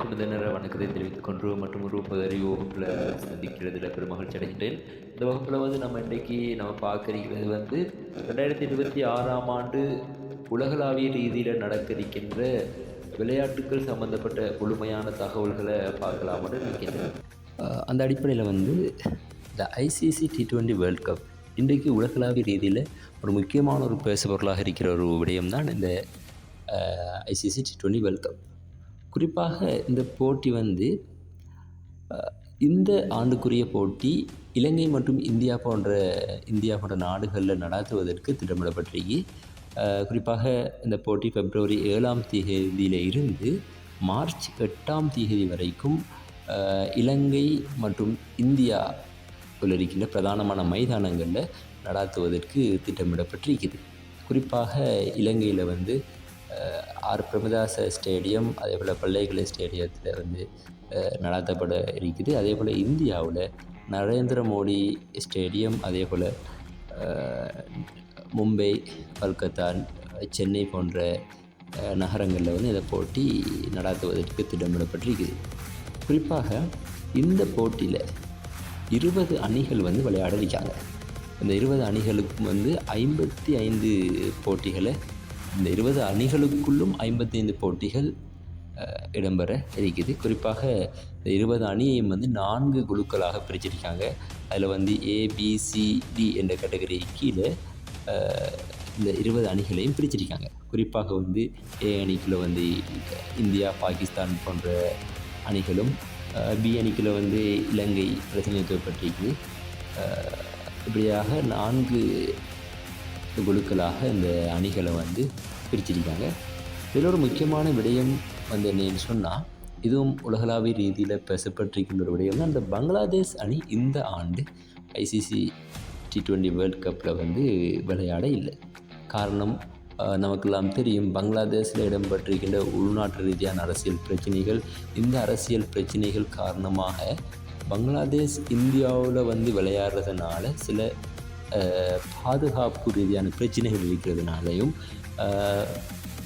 புனித நேர வணக்கத்தை தெரிவித்துக் கொண்டு மற்றும் ஒரு பதறி வகுப்பில் சந்திக்கிறதுல பெரும் மகிழ்ச்சி அடைகின்றேன். இந்த வகுப்பில் வந்து நம்ம இன்றைக்கி நம்ம பார்க்கறது வந்து 2026ஆம் ஆண்டு உலகளாவிய ரீதியில் நடக்க இருக்கின்ற விளையாட்டுக்கள் சம்பந்தப்பட்ட முழுமையான தகவல்களை பார்க்கலாம்னு நினைக்கின்றேன். அந்த அடிப்படையில் வந்து இந்த ஐசிசி T20 வேர்ல்ட் கப் இன்றைக்கு உலகளாவிய ரீதியில் ஒரு முக்கியமான ஒரு பேசுபொருளாக இருக்கிற ஒரு விடயம் தான் இந்த ஐசிசி T20 வேர்ல்ட் கப். குறிப்பாக இந்த போட்டி வந்து இந்த ஆண்டுக்குரிய போட்டி இலங்கை மற்றும் இந்தியா போன்ற நாடுகளில் நடாத்துவதற்கு திட்டமிடப்பட்டிருக்கு. குறிப்பாக இந்த போட்டி பிப்ரவரி 7ஆம் தேதியில் இருந்து மார்ச் 8ஆம் தேதி வரைக்கும் இலங்கை மற்றும் இந்தியாவில் இருக்கின்ற பிரதானமான மைதானங்களில் நடாத்துவதற்கு திட்டமிடப்பட்டிருக்குது. குறிப்பாக இலங்கையில் வந்து ஆர் பிரேமதாச ஸ்டேடியம், அதே போல் பல்லேகலை ஸ்டேடியத்தில் வந்து நடாத்தப்பட இருக்குது. அதே போல் இந்தியாவில் நரேந்திர மோடி ஸ்டேடியம், அதே போல் மும்பை, கல்கத்தா, சென்னை போன்ற நகரங்களில் வந்து இந்த போட்டி நடாத்துவதற்கு திட்டமிடப்பட்டிருக்குது. குறிப்பாக இந்த போட்டியில் 20 அணிகள் வந்து விளையாட இருக்காங்க. இந்த 20 அணிகளுக்கும் வந்து 55 போட்டிகளை, இந்த 20 அணிகளுக்குள்ளும் 55 போட்டிகள் இடம்பெற இருக்குது. குறிப்பாக இந்த 20 அணியையும் வந்து 4 குழுக்களாக பிரிச்சிருக்காங்க. அதில் வந்து ABCD என்ற கேட்டகரி கீழே இந்த 20 அணிகளையும் பிரிச்சிருக்காங்க. குறிப்பாக வந்து A அணிக்குள்ள வந்து இந்தியா, பாகிஸ்தான் போன்ற அணிகளும், B அணிக்குள்ள வந்து இலங்கை பிரதிநிதித்துவப்பட்டிருக்கு. இப்படியாக 4 குழுக்களாக இந்த அணிகளை வந்து பிரிச்சிருக்காங்க. இதில் ஒரு முக்கியமான விடயம் வந்து என்னன்னு சொன்னால், இதுவும் உலகளாவிய ரீதியில் பேசப்பட்டிருக்கின்ற ஒரு விடயம் தான், இந்த பங்களாதேஷ் அணி இந்த ஆண்டு ஐசிசி T20 வேர்ல்ட் கப்பில் வந்து விளையாட இல்லை. காரணம் நமக்கெல்லாம் தெரியும். பங்களாதேஷில் இடம்பெற்றிருக்கின்ற உள்நாட்டு ரீதியான அரசியல் பிரச்சனைகள், இந்த அரசியல் பிரச்சனைகள் காரணமாக பங்களாதேஷ் இந்தியாவில் வந்து விளையாடுறதுனால சில பாதுகாப்பு ரீதியான பிரச்சனைகள் இருக்கிறதுனாலையும்,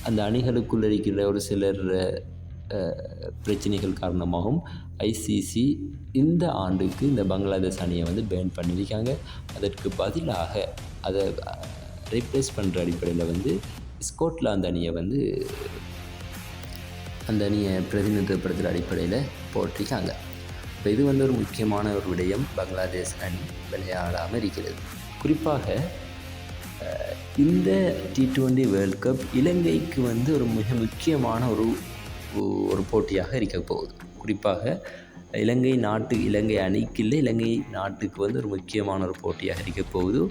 அந்த அணிகளுக்குள் இருக்கிற ஒரு சிலர் பிரச்சனைகள் காரணமாகவும் ஐசிசி இந்த ஆண்டுக்கு இந்த பங்களாதேஷ் அணியை வந்து பேன் பண்ணியிருக்காங்க. அதற்கு பதிலாக அதை ரீப்ளேஸ் பண்ணுற அடிப்படையில் வந்து ஸ்காட்லாந்து அணியை வந்து அந்த அணியை பிரதிநிதித்துவப்படுத்துகிற அடிப்படையில் போட்டிருக்காங்க. இப்போ இது வந்து ஒரு முக்கியமான ஒரு விடயம். பங்களாதேஷ் அணி விளையாடாமல் இருக்கிறது. குறிப்பாக இந்த T20 வேர்ல்ட் கப் இலங்கைக்கு வந்து ஒரு மிக முக்கியமான ஒரு போட்டியாக இருக்க போகுது. குறிப்பாக இலங்கை அணிக்கு இல்லை, இலங்கை நாட்டுக்கு வந்து ஒரு முக்கியமான ஒரு போட்டியாக இருக்க போகுது.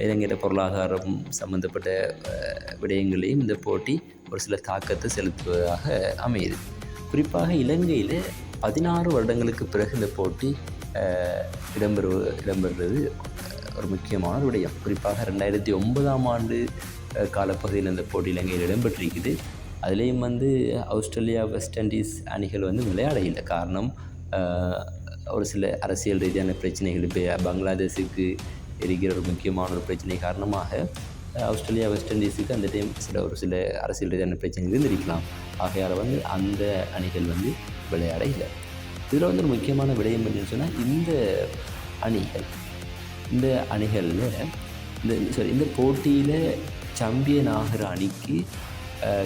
இலங்கையோட பொருளாதாரம் சம்மந்தப்பட்ட விடயங்களையும் இந்த போட்டி ஒரு சில தாக்கத்தை செலுத்துவதாக அமையுது. குறிப்பாக இலங்கையில் 16 வருடங்களுக்கு பிறகு இந்த போட்டி இடம்பெறுவது ஒரு முக்கியமான விடயம். குறிப்பாக 2009ஆம் ஆண்டு காலப்பகுதியில் இந்த போட்டி இலங்கையில் இடம்பெற்றிருக்குது. அதுலேயும் வந்து ஆஸ்திரேலியா, வெஸ்ட் இண்டீஸ் அணிகள் வந்து விளையாட இல்லை. காரணம் ஒரு சில அரசியல் ரீதியான பிரச்சனைகள். இப்போ பங்களாதேஷுக்கு இருக்கிற ஒரு முக்கியமான ஒரு பிரச்சனை காரணமாக ஆஸ்திரேலியா, வெஸ்ட் இண்டீஸுக்கு அந்த டைம் ஒரு சில அரசியல் ரீதியான பிரச்சனைகள் இருந்திருக்கலாம். ஆகையால் வந்து அந்த அணிகள் வந்து விளையாட இல்லை. இதில் வந்து ஒரு முக்கியமான விடயம் என்னன்னு சொன்னால், இந்த அணிகளில் இந்த போட்டியில் சாம்பியன் ஆகிற அணிக்கு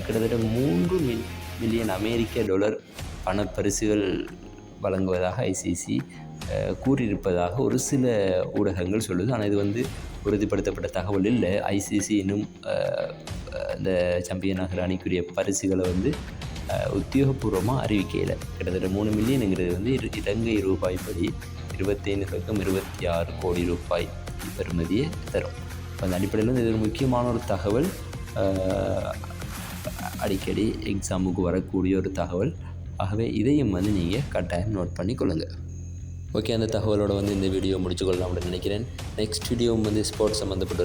கிட்டத்தட்ட $3 மில்லியன் பணப்பரிசுகள் வழங்குவதாக ஐசிசி கூறியிருப்பதாக ஒரு சில ஊடகங்கள் சொல்லுது. ஆனால் இது வந்து உறுதிப்படுத்தப்பட்ட தகவல் இல்லை. ஐசிசி இன்னும் இந்த சாம்பியன் ஆகிற அணிக்குரிய பரிசுகளை வந்து உத்தியோகபூர்வமாக அறிவிக்கையில் கிட்டத்தட்ட 3 மில்லியனுங்கிறது வந்து இலங்கை ரூபாய்ப்படி 25-26 கோடி ரூபாய் பெறுமதியை தரும். அந்த அடிப்படையில் வந்து இது ஒரு முக்கியமான ஒரு தகவல். அடிக்கடி எக்ஸாமுக்கு வரக்கூடிய ஒரு தகவல். ஆகவே இதையும் வந்து நீங்கள் கட்டாயம் நோட் பண்ணி கொள்ளுங்கள். ஓகே, அந்த தகவலோடு வந்து இந்த வீடியோ முடிச்சுக்கொள்ளலாம் அப்படின்னு நினைக்கிறேன். நெக்ஸ்ட் வீடியோவும் வந்து ஸ்போர்ட்ஸ் சம்மந்தப்பட்ட